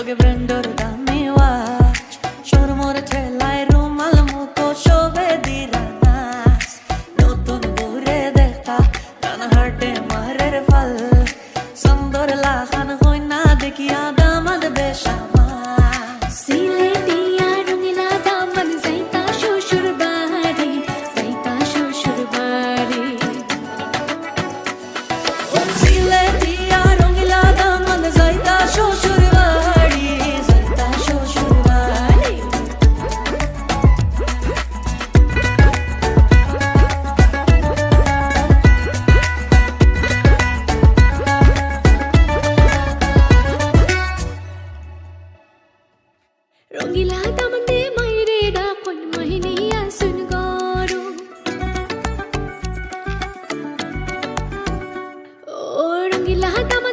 লগে ব্র্যান্ডর দামি ওয়াচ সোর মোর ঠেলায় রুমাল মুখো শোভে দিরা নাচ নতুন ঘুরে দেখা গান হার্টে মারের ফল সুন্দর লাখান হই না দেখিয়া দামাদ বেশামা সিলেটিয়া রঙিলা দামন যাইতা শ্বশুর বাড়ি যাইতা শ্বশুর বাড়ি ও সিলেটিয়া রঙিলা দামন যাইতা শ্বশুর বাড়ি যাইতা শ্বশুর বাড়ি রঙিলা দামন দে মাইরে ডাকন মাহিনিয়া সুন গরু ও রঙিলা দামন